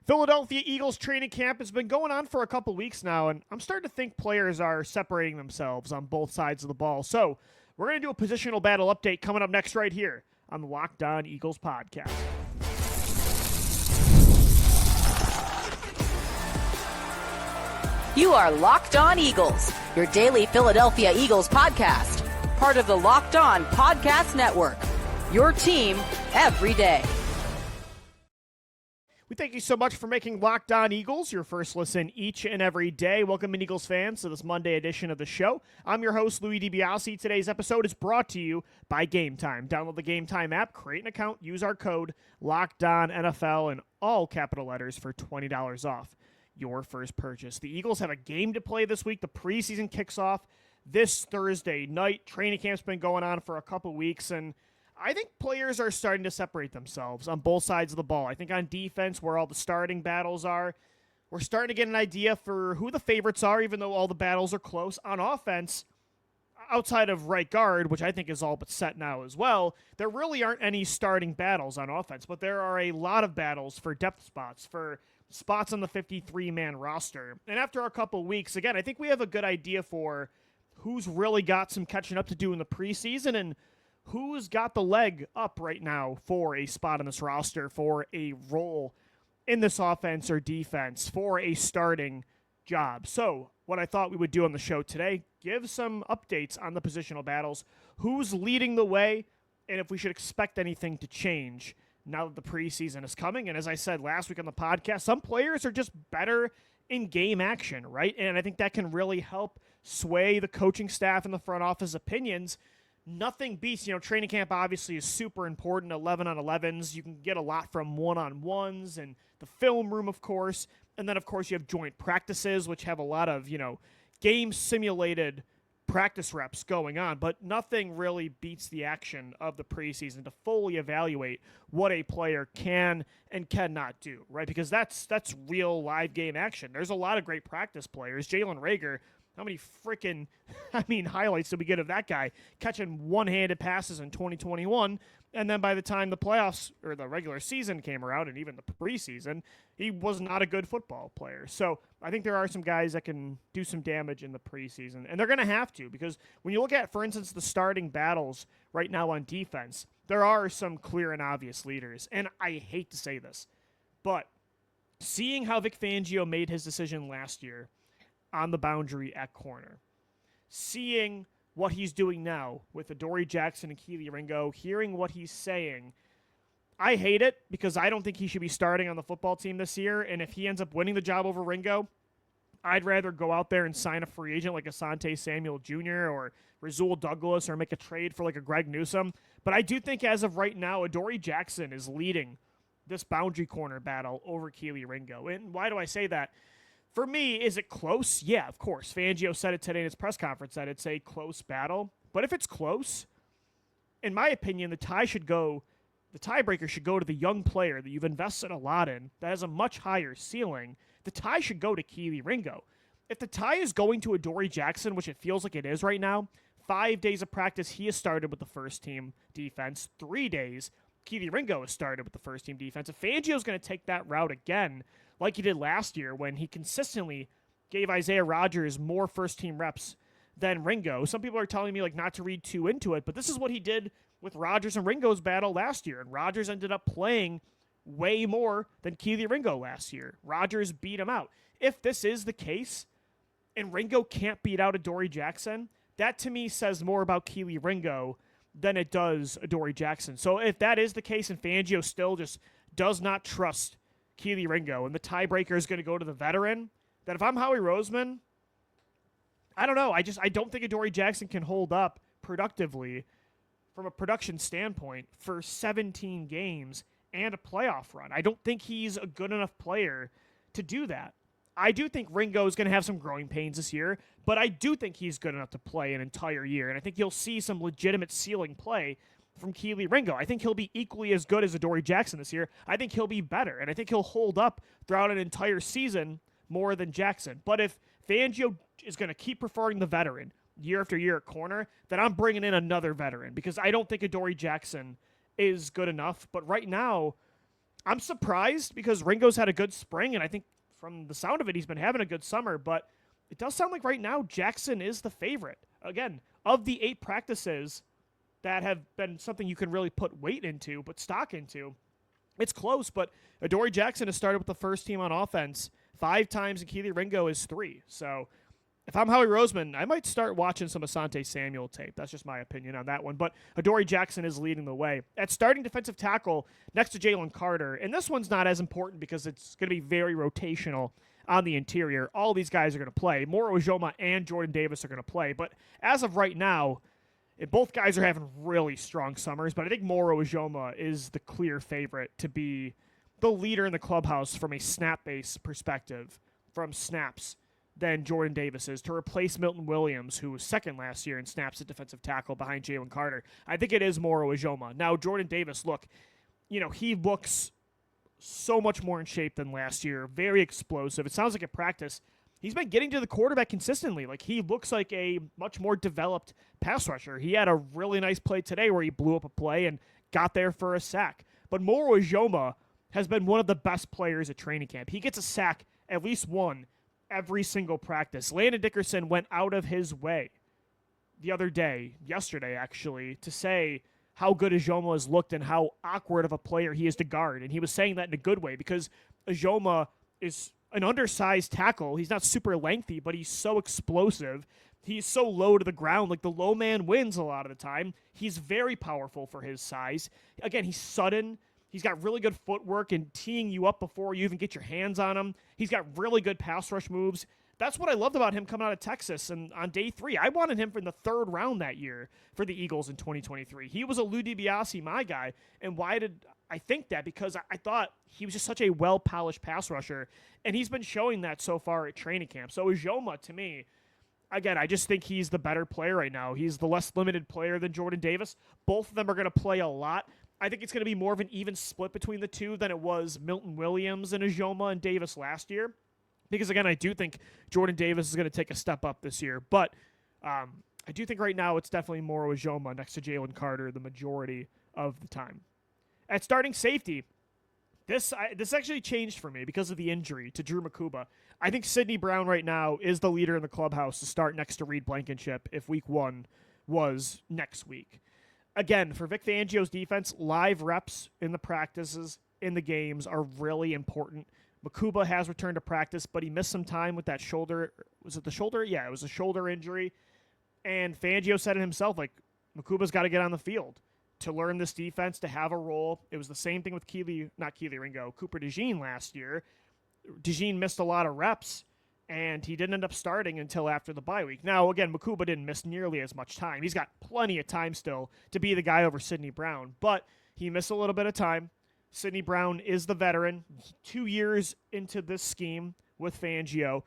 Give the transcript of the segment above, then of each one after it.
Philadelphia Eagles training camp has been going on for a couple weeks now, and I'm starting to think players are separating themselves on both sides of the ball. So we're going to do a positional battle update coming up next right here on the Locked On Eagles podcast. You are Locked On Eagles, your daily Philadelphia Eagles podcast, part of the Locked On Podcast Network, your team every day. We thank you so much for making Locked On Eagles your first listen each and every day. Welcome in, Eagles fans, to this Monday edition of the show. I'm your host, Louis DiBiase. Today's episode is brought to you by Gametime. Download the Gametime app, create an account, use our code LOCKEDONNFL in all capital letters for $20 off your first purchase. The Eagles have a game to play this week. The preseason kicks off this Thursday night. Training camp's been going on for a couple weeks, and I think players are starting to separate themselves on both sides of the ball. I think on defense, where all the starting battles are, we're starting to get an idea for who the favorites are, even though all the battles are close. On offense, outside of right guard, which I think is all but set now as well, there really aren't any starting battles on offense, but there are a lot of battles for depth spots, for spots on the 53-man roster. And after a couple weeks, again, I think we have a good idea for who's really got some catching up to do in the preseason and who's got the leg up right now for a spot on this roster, for a role in this offense or defense, for a starting job. So what I thought we would do on the show today, give some updates on the positional battles, who's leading the way, and if we should expect anything to change now that the preseason is coming. And as I said last week on the podcast, some players are just better in game action, right? And I think that can really help sway the coaching staff and the front office opinions. Nothing beats, training camp obviously is super important, 11-on-11s. You can get a lot from one-on-ones and the film room, of course. And then, of course, you have joint practices, which have a lot of, game-simulated practice reps going on. But nothing really beats the action of the preseason to fully evaluate what a player can and cannot do, right? Because that's real live game action. There's a lot of great practice players. Jalen Reagor, how many freaking, highlights did we get of that guy catching one-handed passes in 2021? And then by the time the playoffs or the regular season came around and even the preseason, he was not a good football player. So I think there are some guys that can do some damage in the preseason. And they're going to have to, because when you look at, for instance, the starting battles right now on defense, there are some clear and obvious leaders. And I hate to say this, but seeing how Vic Fangio made his decision last year on the boundary at corner, seeing what he's doing now with Adoree Jackson and Kelee Ringo, hearing what he's saying, I hate it because I don't think he should be starting on the football team this year. And if he ends up winning the job over Ringo, I'd rather go out there and sign a free agent like Asante Samuel Jr. or Rasul Douglas, or make a trade for like a Greg Newsome. But I do think as of right now, Adoree Jackson is leading this boundary corner battle over Kelee Ringo. And why do I say that? For me, is it close? Yeah, of course. Fangio said it today in his press conference that it's a close battle. But if it's close, in my opinion, the tiebreaker should go to the young player that you've invested a lot in that has a much higher ceiling. The tie should go to Kelee Ringo. If the tie is going to Adoree Jackson, which it feels like it is right now, 5 days of practice, he has started with the first team defense. 3 days, Kelee Ringo has started with the first team defense. If Fangio's going to take that route again, like he did last year when he consistently gave Isaiah Rodgers more first-team reps than Ringo. Some people are telling me not to read too into it, but this is what he did with Rodgers and Ringo's battle last year, and Rodgers ended up playing way more than Kelee Ringo last year. Rodgers beat him out. If this is the case, and Ringo can't beat out Adoree Jackson, that to me says more about Kelee Ringo than it does Adoree Jackson. So if that is the case and Fangio still just does not trust Kelee Ringo, and the tiebreaker is going to go to the veteran, that if I'm Howie Roseman, I don't know. I don't think Adoree Jackson can hold up productively from a production standpoint for 17 games and a playoff run. I don't think he's a good enough player to do that. I do think Ringo is going to have some growing pains this year, but I do think he's good enough to play an entire year, and I think you'll see some legitimate ceiling play from Kelee Ringo. I think he'll be equally as good as Adoree Jackson this year. I think he'll be better, and I think he'll hold up throughout an entire season more than Jackson. But if Fangio is going to keep preferring the veteran year after year at corner, then I'm bringing in another veteran because I don't think Adoree Jackson is good enough. But right now, I'm surprised because Ringo's had a good spring, and I think from the sound of it, he's been having a good summer, but it does sound like right now Jackson is the favorite. Again, of the 8 practices that have been something you can really put weight into, put stock into, it's close, but Adoree Jackson has started with the first team on offense 5 times, and Kelee Ringo is 3. So if I'm Howie Roseman, I might start watching some Asante Samuel tape. That's just my opinion on that one. But Adoree Jackson is leading the way. At starting defensive tackle next to Jalen Carter, and this one's not as important because it's going to be very rotational on the interior. All these guys are going to play. Moro Ojulari and Jordan Davis are going to play. But as of right now, both guys are having really strong summers, but I think Moro Ojulari is the clear favorite to be the leader in the clubhouse from a snap-based perspective, from snaps, than Jordan Davis is, to replace Milton Williams, who was second last year in snaps at defensive tackle behind Jalen Carter. I think it is Moro Ojulari. Now, Jordan Davis, look, he looks so much more in shape than last year, very explosive. It sounds like at practice, he's been getting to the quarterback consistently. Like, he looks like a much more developed pass rusher. He had a really nice play today where he blew up a play and got there for a sack. But Moro Ojulari has been one of the best players at training camp. He gets a sack, at least one, every single practice. Landon Dickerson went out of his way yesterday actually, to say how good Ojulari has looked and how awkward of a player he is to guard. And he was saying that in a good way because Ojulari is an undersized tackle. He's not super lengthy, but he's so explosive. He's so low to the ground. Like, the low man wins a lot of the time. He's very powerful for his size. Again, he's sudden. He's got really good footwork and teeing you up before you even get your hands on him. He's got really good pass rush moves. That's what I loved about him coming out of Texas. And on day 3, I wanted him in the 3rd round that year for the Eagles in 2023. He was a Lou DiBiase, my guy. And why did I think that? Because I thought he was just such a well-polished pass rusher. And he's been showing that so far at training camp. So Ojulari, to me, again, I just think he's the better player right now. He's the less limited player than Jordan Davis. Both of them are going to play a lot. I think it's going to be more of an even split between the two than it was Milton Williams and Ojulari and Davis last year. Because, again, I do think Jordan Davis is going to take a step up this year. But I do think right now it's definitely more Ojulari next to Jalen Carter the majority of the time. At starting safety, this actually changed for me because of the injury to Andrew Mukuba. I think Sidney Brown right now is the leader in the clubhouse to start next to Reed Blankenship if week 1 was next week. Again, for Vic Fangio's defense, live reps in the practices, in the games, are really important. Mukuba has returned to practice, but he missed some time with that shoulder. Was it the shoulder? Yeah, it was a shoulder injury. And Fangio said it himself, like, Mukuba's got to get on the field to learn this defense, to have a role. It was the same thing with Kelee Ringo, Cooper DeJean last year. DeJean missed a lot of reps, and he didn't end up starting until after the bye week. Now, again, Mukuba didn't miss nearly as much time. He's got plenty of time still to be the guy over Sidney Brown, but he missed a little bit of time. Sidney Brown is the veteran. 2 years into this scheme with Fangio.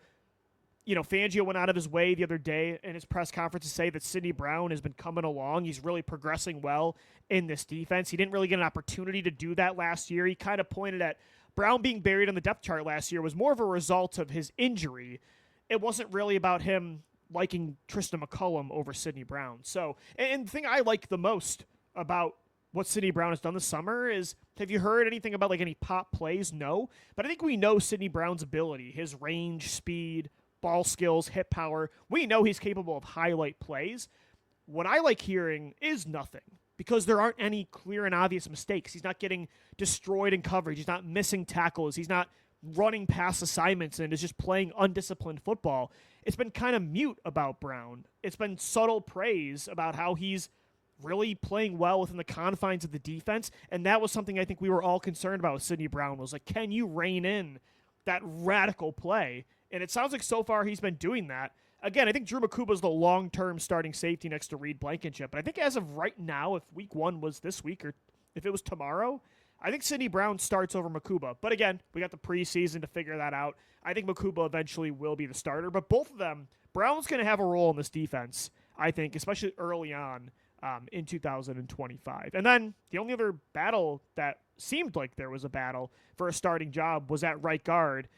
Fangio went out of his way the other day in his press conference to say that Sidney Brown has been coming along. He's really progressing well in this defense. He didn't really get an opportunity to do that last year. He kind of pointed at Brown being buried on the depth chart last year was more of a result of his injury. It wasn't really about him liking Tristan McCullum over Sidney Brown. So, and the thing I like the most about what Sidney Brown has done this summer is, have you heard anything about like any pop plays? No. But I think we know Sidney Brown's ability, his range, speed, ball skills, hit power. We know he's capable of highlight plays. What I like hearing is nothing, because there aren't any clear and obvious mistakes. He's not getting destroyed in coverage. He's not missing tackles. He's not running past assignments and is just playing undisciplined football. It's been kind of mute about Brown. It's been subtle praise about how he's really playing well within the confines of the defense, and that was something I think we were all concerned about with Sidney Brown, was like, can you rein in that radical play? And it sounds like so far he's been doing that. Again, I think Andrew Mukuba is the long-term starting safety next to Reed Blankenship, but I think as of right now, if week 1 was this week or if it was tomorrow, I think Sidney Brown starts over Mukuba. But again, we got the preseason to figure that out. I think Mukuba eventually will be the starter, but both of them, Brown's going to have a role in this defense, I think, especially early on in 2025. And then the only other battle that seemed like there was a battle for a starting job was at right guard,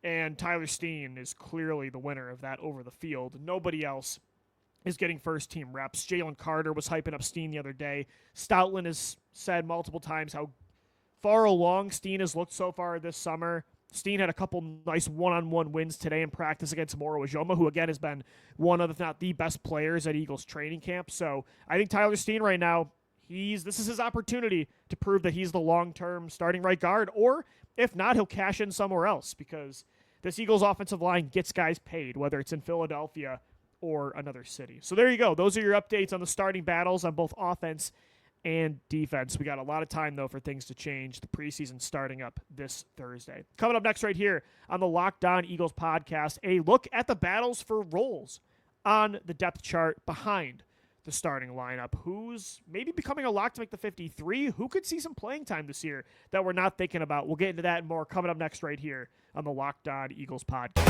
and Tyler Steen is clearly the winner of that over the field. Nobody else is getting first-team reps. Jalen Carter was hyping up Steen the other day. Stoutland has said multiple times how far along Steen has looked so far this summer. Steen had a couple nice one-on-one wins today in practice against Monarch Money, who again has been one of, if not the best players at Eagles training camp. So I think Tyler Steen right now, this is his opportunity to prove that he's the long-term starting right guard, or if not, he'll cash in somewhere else because this Eagles offensive line gets guys paid, whether it's in Philadelphia or another city. So there you go. Those are your updates on the starting battles on both offense and defense. We got a lot of time, though, for things to change. The preseason starting up this Thursday. Coming up next right here on the Locked On Eagles podcast, a look at the battles for roles on the depth chart behind the starting lineup. Who's maybe becoming a lock to make the 53? Who could see some playing time this year that we're not thinking about? We'll get into that and more coming up next right here on the Locked On Eagles podcast.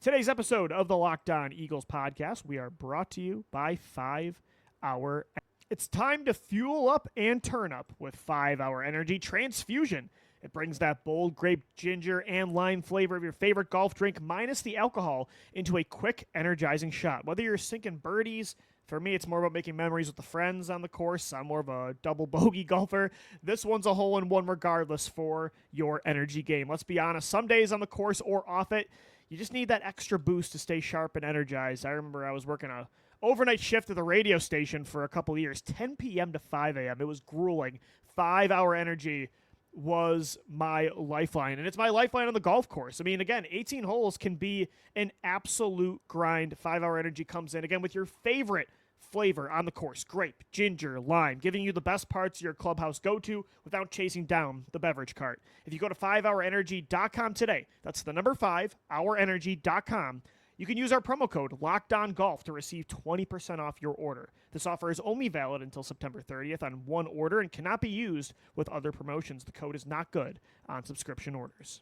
Today's episode of the Locked On Eagles podcast, we are brought to you by 5 Hour. It's time to fuel up and turn up with 5 Hour Energy Transfusion. It brings that bold grape, ginger, and lime flavor of your favorite golf drink minus the alcohol into a quick, energizing shot. Whether you're sinking birdies, for me, it's more about making memories with the friends on the course. I'm more of a double bogey golfer. This one's a hole-in-one regardless for your energy game. Let's be honest, some days on the course or off it, you just need that extra boost to stay sharp and energized. I remember I was working a overnight shift at the radio station for a couple of years, 10 p.m. to 5 a.m. It was grueling. 5 Hour Energy was my lifeline, and it's my lifeline on the golf course. I mean, again, 18 holes can be an absolute grind. 5 Hour Energy comes in, again, with your favorite flavor on the course. Grape, ginger, lime, giving you the best parts your clubhouse go-to without chasing down the beverage cart. If you go to 5hourenergy.com today, that's the number 5hourenergy.com, you can use our promo code LOCKEDONGolf to receive 20% off your order. This offer is only valid until September 30th on one order and cannot be used with other promotions. The code is not good on subscription orders.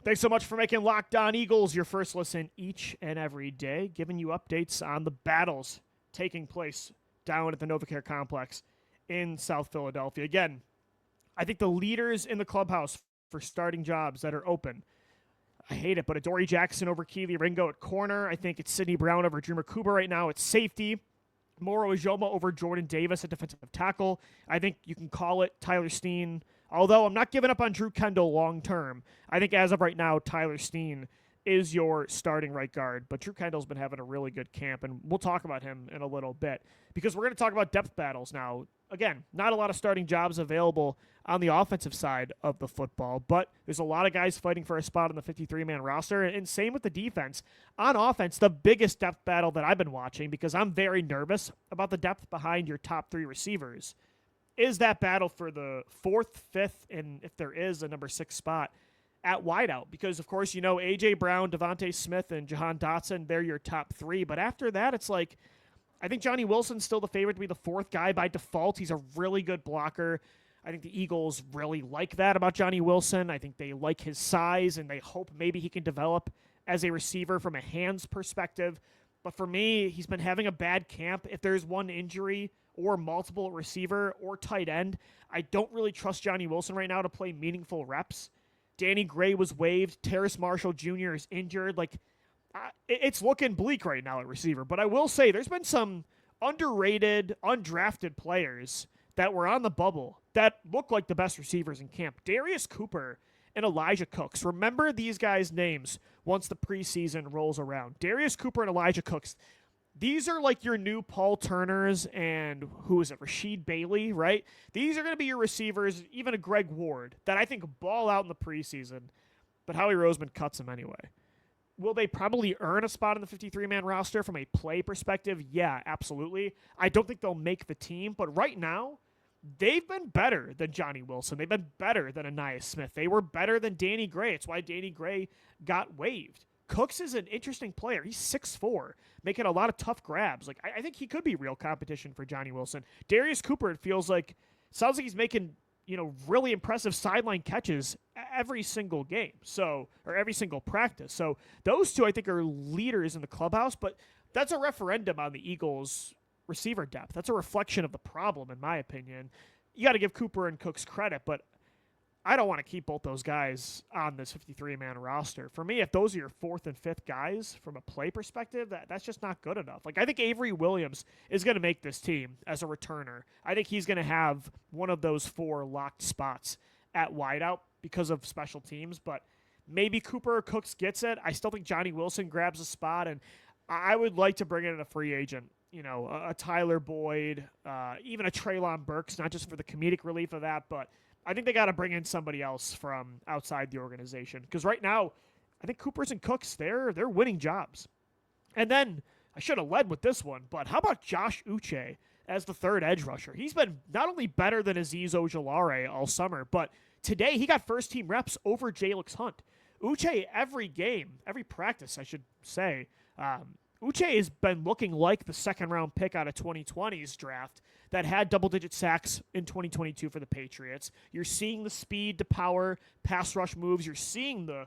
Thanks so much for making Locked On Eagles your first listen each and every day, giving you updates on the battles taking place down at the NovaCare Complex in South Philadelphia. Again, I think the leaders in the clubhouse for starting jobs that are open, I hate it, but Adoree Jackson over Kelee Ringo at corner. I think it's Sidney Brown over Andrew Mukuba right now at safety. Ojulari over Jordan Davis at defensive tackle. I think you can call it Tyler Steen. Although I'm not giving up on Drew Kendall long term, I think as of right now, Tyler Steen is your starting right guard. But Drew Kendall's been having a really good camp, and we'll talk about him in a little bit because we're going to talk about depth battles now. Again, not a lot of starting jobs available on the offensive side of the football, but there's a lot of guys fighting for a spot on the 53-man roster, and same with the defense. On offense, the biggest depth battle that I've been watching, because I'm very nervous about the depth behind your top 3 receivers, is that battle for the 4th, 5th, and if there is a number 6 spot at wideout. Because, of course, you know A.J. Brown, Devontae Smith, and Jahan Dotson, they're your top 3. But after that, it's like, I think Johnny Wilson's still the favorite to be the 4th guy by default. He's a really good blocker. I think the Eagles really like that about Johnny Wilson. I think they like his size, and they hope maybe he can develop as a receiver from a hands perspective. But for me, he's been having a bad camp. If there's one injury or multiple receiver or tight end, I don't really trust Johnny Wilson right now to play meaningful reps. Danny Gray was waived. Terrace Marshall Jr. is injured. It's looking bleak right now at receiver. But I will say there's been some underrated, undrafted players that were on the bubble that look like the best receivers in camp. Darius Cooper and Elijah Cooks. Remember these guys' names once the preseason rolls around. Darius Cooper and Elijah Cooks. These are like your new Paul Turners and who is it, Rasheed Bailey, right? These are going to be your receivers, even a Greg Ward, that I think ball out in the preseason, but Howie Roseman cuts him anyway. Will they probably earn a spot in the 53-man roster from a play perspective? Yeah, absolutely. I don't think they'll make the team, but right now, they've been better than Johnny Wilson. They've been better than Ainias Smith. They were better than Danny Gray. It's why Danny Gray got waived. Cooks is an interesting player. He's 6'4", making a lot of tough grabs. I think he could be real competition for Johnny Wilson. Darius Cooper, it sounds like he's making, really impressive sideline catches every single game. Or every single practice. So those two I think are leaders in the clubhouse, but that's a referendum on the Eagles' receiver depth. That's a reflection of the problem, in my opinion. You got to give Cooper and Cooks credit, but I don't want to keep both those guys on this 53-man roster. For me, if those are your fourth and fifth guys from a play perspective, that's just not good enough. Like, I think Avery Williams is going to make this team as a returner. I think he's going to have one of those 4 locked spots at wideout because of special teams, but maybe Cooper or Cooks gets it. I still think Johnny Wilson grabs a spot, and I would like to bring in a free agent, a Tyler Boyd, even a Treylon Burks, not just for the comedic relief of that, but I think they got to bring in somebody else from outside the organization, because right now, I think Coopers and Cooks, they're winning jobs. And then, I should have led with this one, but how about Josh Uche as the third edge rusher? He's been not only better than Azeez Ojulari all summer, but today he got first-team reps over Jalyx Hunt. Uche, every game, every practice, I should say, Uche has been looking like the second-round pick out of 2020's draft that had double-digit sacks in 2022 for the Patriots. You're seeing the speed to power, pass rush moves. You're seeing the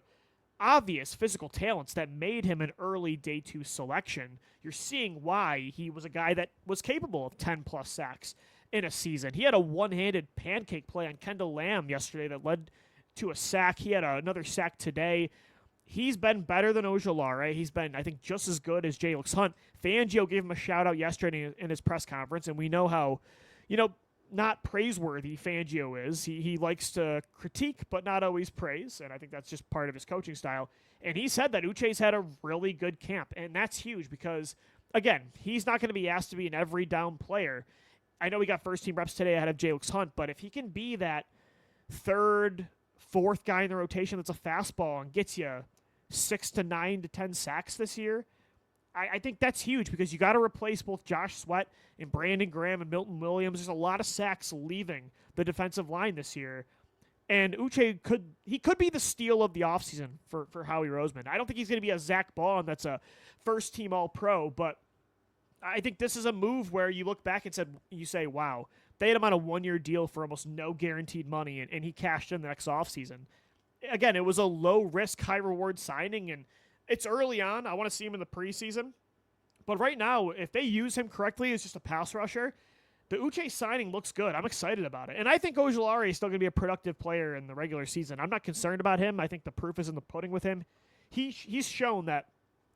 obvious physical talents that made him an early day 2 selection. You're seeing why he was a guy that was capable of 10-plus sacks in a season. He had a one-handed pancake play on Kendall Lamb yesterday that led to a sack. He had another sack today. He's been better than Ojulari. He's been, I think, just as good as Jalyx Hunt. Fangio gave him a shout-out yesterday in his press conference, and we know how, not praiseworthy Fangio is. He likes to critique, but not always praise, and I think that's just part of his coaching style. And he said that Uche's had a really good camp, and that's huge because, again, he's not going to be asked to be an every-down player. I know he got first-team reps today ahead of Jalyx Hunt, but if he can be that third, fourth guy in the rotation that's a fastball and gets you 6 to 9 to 10 sacks this year, I think that's huge because you got to replace both Josh Sweat and Brandon Graham and Milton Williams. There's a lot of sacks leaving the defensive line this year. And Uche could be the steal of the offseason for Howie Roseman. I don't think he's going to be a Zach Baun that's a first-team All-Pro, but I think this is a move where you look back and you say, wow, they had him on a 1-year deal for almost no guaranteed money, and he cashed in the next offseason. Again, it was a low-risk, high-reward signing, and it's early on. I want to see him in the preseason. But right now, if they use him correctly as just a pass rusher, the Uche signing looks good. I'm excited about it. And I think Ojulari is still going to be a productive player in the regular season. I'm not concerned about him. I think the proof is in the pudding with him. He's shown that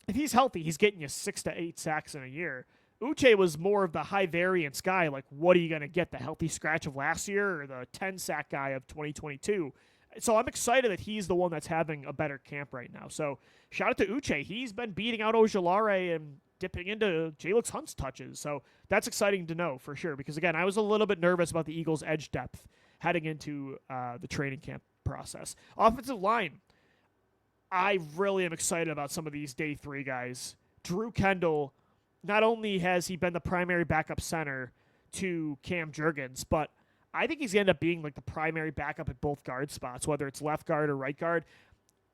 if he's healthy, he's getting you 6 to 8 sacks in a year. Uche was more of the high-variance guy, like what are you going to get, the healthy scratch of last year or the 10-sack guy of 2022? So I'm excited that he's the one that's having a better camp right now. So shout out to Uche. He's been beating out Ojulari and dipping into Jalyx Hunt's touches. So that's exciting to know for sure because, again, I was a little bit nervous about the Eagles' edge depth heading into the training camp process. Offensive line, I really am excited about some of these day 3 guys. Drew Kendall, not only has he been the primary backup center to Cam Jurgens, but I think he's going to end up being like the primary backup at both guard spots, whether it's left guard or right guard.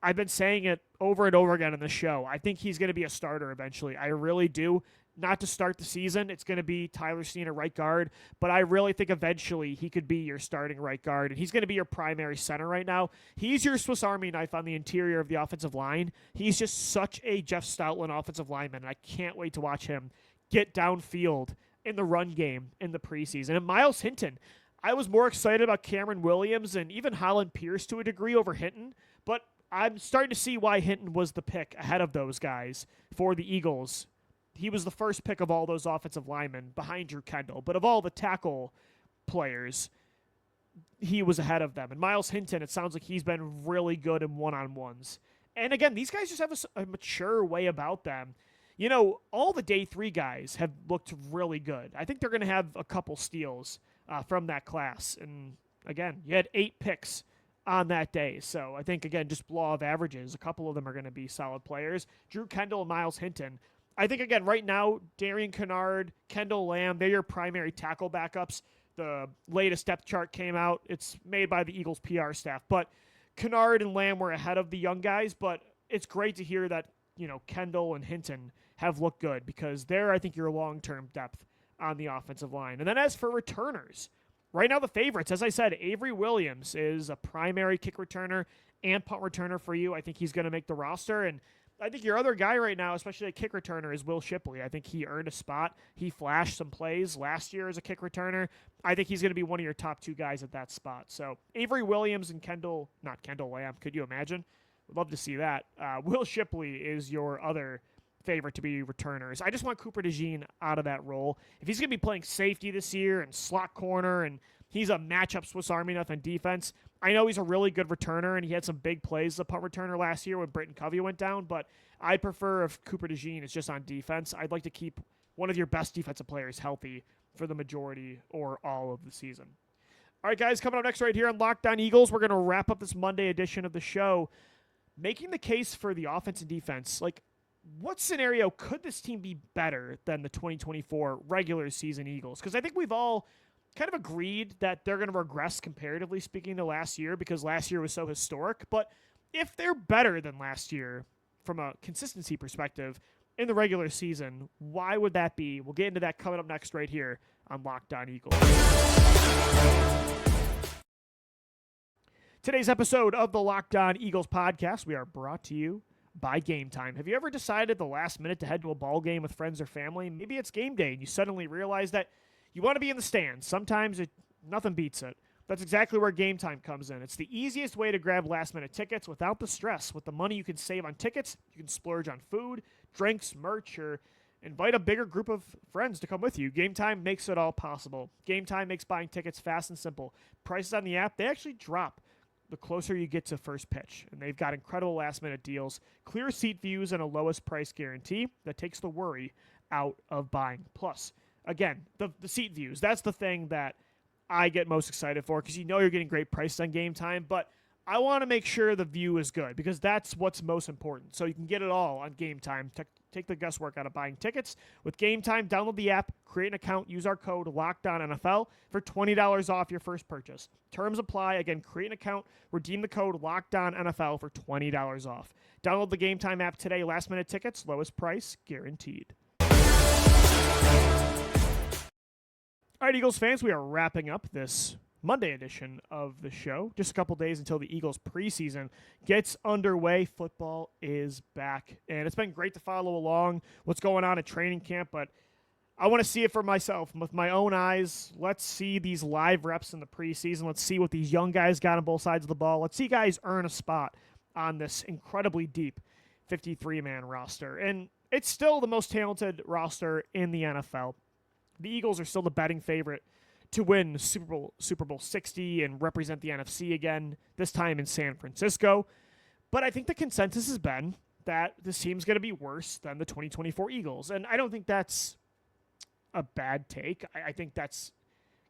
I've been saying it over and over again in the show. I think he's going to be a starter eventually. I really do. Not to start the season. It's going to be Tyler Steen at right guard, but I really think eventually he could be your starting right guard, and he's going to be your primary center right now. He's your Swiss Army knife on the interior of the offensive line. He's just such a Jeff Stoutland offensive lineman, and I can't wait to watch him get downfield in the run game in the preseason. And Myles Hinton, I was more excited about Cameron Williams and even Holland Pierce to a degree over Hinton, but I'm starting to see why Hinton was the pick ahead of those guys for the Eagles. He was the first pick of all those offensive linemen behind Drew Kendall, but of all the tackle players, he was ahead of them. And Myles Hinton, it sounds like he's been really good in one-on-ones. And again, these guys just have a mature way about them. All the day 3 guys have looked really good. I think they're going to have a couple steals from that class. And again, you had 8 picks on that day. So I think, again, just law of averages, a couple of them are going to be solid players. Drew Kendall and Myles Hinton. I think, again, right now, Darian Kennard, Kendall Lamb, they're your primary tackle backups. The latest depth chart came out. It's made by the Eagles PR staff. But Kennard and Lamb were ahead of the young guys, but it's great to hear that, Kendall and Hinton have looked good because they're, I think, your long-term depth on the offensive line. And then as for returners, right now the favorites, as I said, Avery Williams is a primary kick returner and punt returner for you. I think he's going to make the roster. And I think your other guy right now, especially a kick returner, is Will Shipley. I think he earned a spot. He flashed some plays last year as a kick returner. I think he's going to be one of your top two guys at that spot. So Avery Williams and not Kendall Lamb. Could you imagine? Would love to see that. Will Shipley is your other favorite to be returners. I just want Cooper DeJean out of that role. If he's going to be playing safety this year and slot corner and he's a matchup Swiss Army knife on defense, I know he's a really good returner and he had some big plays as a punt returner last year when Britton Covey went down, but I prefer if Cooper DeJean is just on defense. I'd like to keep one of your best defensive players healthy for the majority or all of the season. All right, guys, coming up next right here on Locked On Eagles, we're going to wrap up this Monday edition of the show, making the case for the offense and defense. Like, what scenario could this team be better than the 2024 regular season Eagles? Because I think we've all kind of agreed that they're going to regress comparatively speaking to last year because last year was so historic. But if they're better than last year from a consistency perspective in the regular season, why would that be? We'll get into that coming up next right here on Locked On Eagles. Today's episode of the Locked On Eagles podcast, we are brought to you by Gametime. Have you ever decided at the last minute to head to a ball game with friends or family? Maybe it's game day and you suddenly realize that you want to be in the stands. Sometimes nothing beats it. That's exactly where Gametime comes in. It's the easiest way to grab last-minute tickets without the stress. With the money you can save on tickets, you can splurge on food, drinks, merch, or invite a bigger group of friends to come with you. Gametime makes it all possible. Gametime makes buying tickets fast and simple. Prices on the app, they actually drop the closer you get to first pitch. And they've got incredible last-minute deals, clear seat views, and a lowest price guarantee that takes the worry out of buying. Plus, again, the seat views, that's the thing that I get most excited for because you know you're getting great prices on Gametime, but I want to make sure the view is good because that's what's most important. So you can get it all on Gametime. Take the guesswork out of buying tickets. With Gametime, download the app, create an account, use our code LOCKEDONNFL for $20 off your first purchase. Terms apply. Again, create an account, redeem the code LOCKEDONNFL for $20 off. Download the Gametime app today. Last-minute tickets, lowest price guaranteed. All right, Eagles fans, we are wrapping up this Monday edition of the show. Just a couple days until the Eagles preseason gets underway. Football is back, and it's been great to follow along what's going on at training camp, but I want to see it for myself with my own eyes. Let's see these live reps in the preseason. Let's see what these young guys got on both sides of the ball. Let's see guys earn a spot on this incredibly deep 53-man roster, and it's still the most talented roster in the NFL. The Eagles are still the betting favorite to win Super Bowl 60 and represent the NFC again, this time in San Francisco. But I think the consensus has been that this team's going to be worse than the 2024 Eagles. And I don't think that's a bad take. I think that's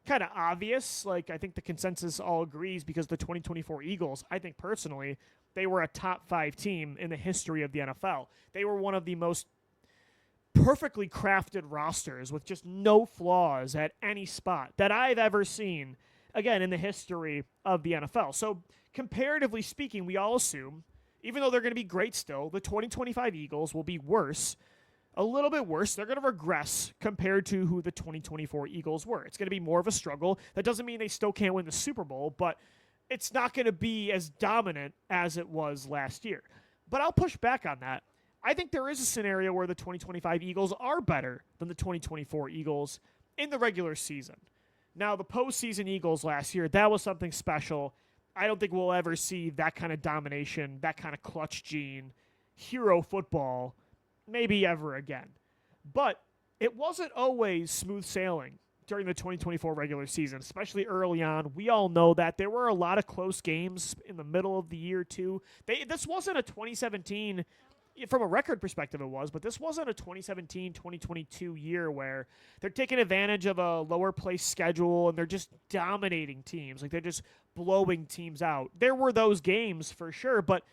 kind of obvious. Like, I think the consensus all agrees because the 2024 Eagles, I think personally, they were a top 5 team in the history of the NFL. They were one of the most perfectly crafted rosters with just no flaws at any spot that I've ever seen, again, in the history of the NFL. So comparatively speaking, we all assume, even though they're going to be great still, the 2025 Eagles will be worse, a little bit worse. They're going to regress compared to who the 2024 Eagles were. It's going to be more of a struggle. That doesn't mean they still can't win the Super Bowl, but it's not going to be as dominant as it was last year. But I'll push back on that. I think there is a scenario where the 2025 Eagles are better than the 2024 Eagles in the regular season. Now, the postseason Eagles last year, that was something special. I don't think we'll ever see that kind of domination, that kind of clutch gene, hero football, maybe ever again. But it wasn't always smooth sailing during the 2024 regular season, especially early on. We all know that there were a lot of close games in the middle of the year, too. This wasn't a 2017 from a record perspective it was, but this wasn't a 2017-2022 year where they're taking advantage of a lower place schedule and they're just dominating teams. Like, they're just blowing teams out. There were those games for sure, but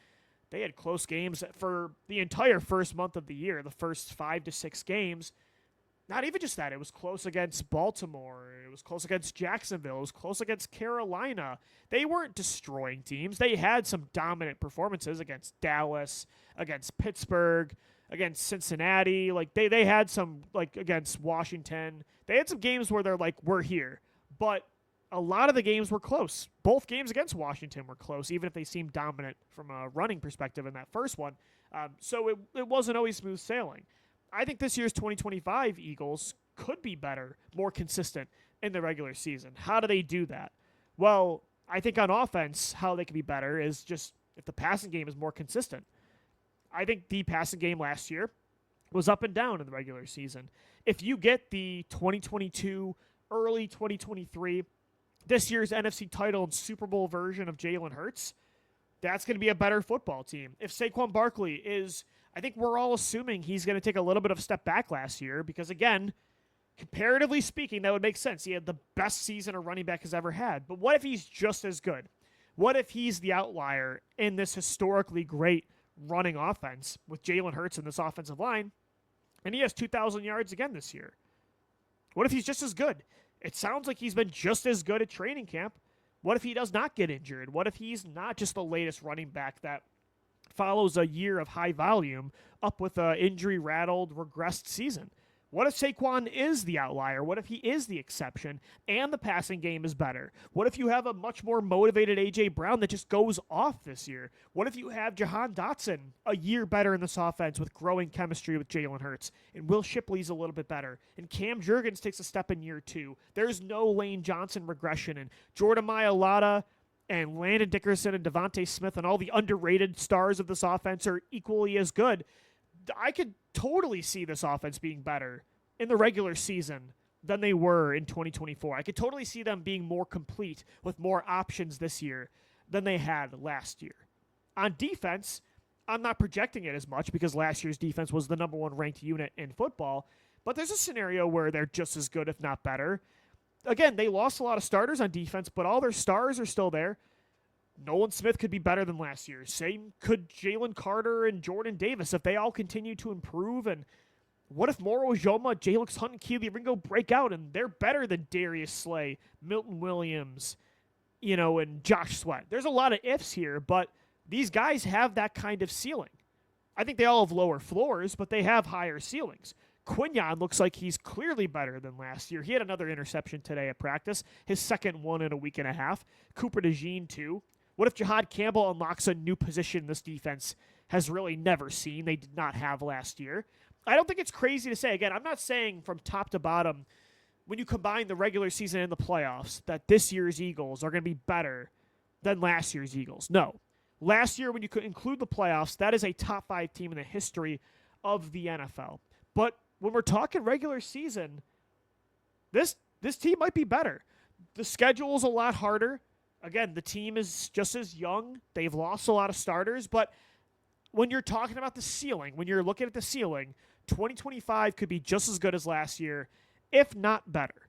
they had close games for the entire first month of the year, the first 5 to 6 games. Not even just that. It was close against Baltimore. It was close against Jacksonville. It was close against Carolina. They weren't destroying teams. They had some dominant performances against Dallas, against Pittsburgh, against Cincinnati. Like, they had some, like, against Washington. They had some games where they're like, we're here. But a lot of the games were close. Both games against Washington were close, even if they seemed dominant from a running perspective in that first one. So it wasn't always smooth sailing. I think this year's 2025 Eagles could be better, more consistent in the regular season. How do they do that? Well, I think on offense, how they can be better is just if the passing game is more consistent. I think the passing game last year was up and down in the regular season. If you get the 2022, early 2023, this year's NFC title and Super Bowl version of Jalen Hurts, that's going to be a better football team. If Saquon Barkley is, I think we're all assuming he's going to take a little bit of a step back last year because, again, comparatively speaking, that would make sense. He had the best season a running back has ever had. But what if he's just as good? What if he's the outlier in this historically great running offense with Jalen Hurts in this offensive line, and he has 2,000 yards again this year? What if he's just as good? It sounds like he's been just as good at training camp. What if he does not get injured? What if he's not just the latest running back that follows a year of high volume up with an injury-rattled, regressed season? What if Saquon is the outlier? What if he is the exception and the passing game is better? What if you have a much more motivated A.J. Brown that just goes off this year? What if you have Jahan Dotson a year better in this offense with growing chemistry with Jalen Hurts? And Will Shipley's a little bit better. And Cam Jurgens takes a step in year 2. There's no Lane Johnson regression. And Jordan Mailata and Landon Dickerson and Devontae Smith and all the underrated stars of this offense are equally as good. I could totally see this offense being better in the regular season than they were in 2024. I could totally see them being more complete with more options this year than they had last year. On defense, I'm not projecting it as much because last year's defense was the number 1 ranked unit in football, but there's a scenario where they're just as good, if not better. Again, they lost a lot of starters on defense, but all their stars are still there. Nolan Smith could be better than last year. Same could Jalen Carter and Jordan Davis if they all continue to improve. And what if Moro Ojoma, Jalyx Hunt, and Kelee Ringo break out and they're better than Darius Slay, Milton Williams, and Josh Sweat? There's a lot of ifs here, but these guys have that kind of ceiling. I think they all have lower floors, but they have higher ceilings. Quinyon looks like he's clearly better than last year. He had another interception today at practice, his second one in a week and a half. Cooper DeJean, too. What if Jihad Campbell unlocks a new position this defense has really never seen, they did not have last year? I don't think it's crazy to say. Again, I'm not saying from top to bottom, when you combine the regular season and the playoffs, that this year's Eagles are going to be better than last year's Eagles. No. Last year, when you could include the playoffs, that is a top 5 team in the history of the NFL. But when we're talking regular season, this team might be better. The schedule is a lot harder. Again, the team is just as young. They've lost a lot of starters. But when you're talking about the ceiling, when you're looking at the ceiling, 2025 could be just as good as last year, if not better.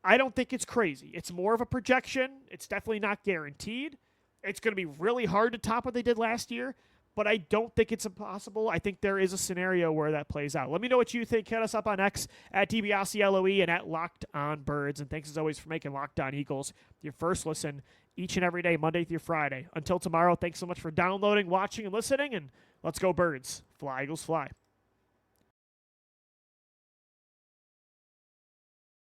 I don't think it's crazy. It's more of a projection. It's definitely not guaranteed. It's going to be really hard to top what they did last year, but I don't think it's impossible. I think there is a scenario where that plays out. Let me know what you think. Hit us up on X at DiBiaseLOE and at Locked On Birds. And thanks as always for making Locked On Eagles your first listen each and every day, Monday through Friday. Until tomorrow, thanks so much for downloading, watching, and listening, and let's go Birds. Fly, Eagles, fly.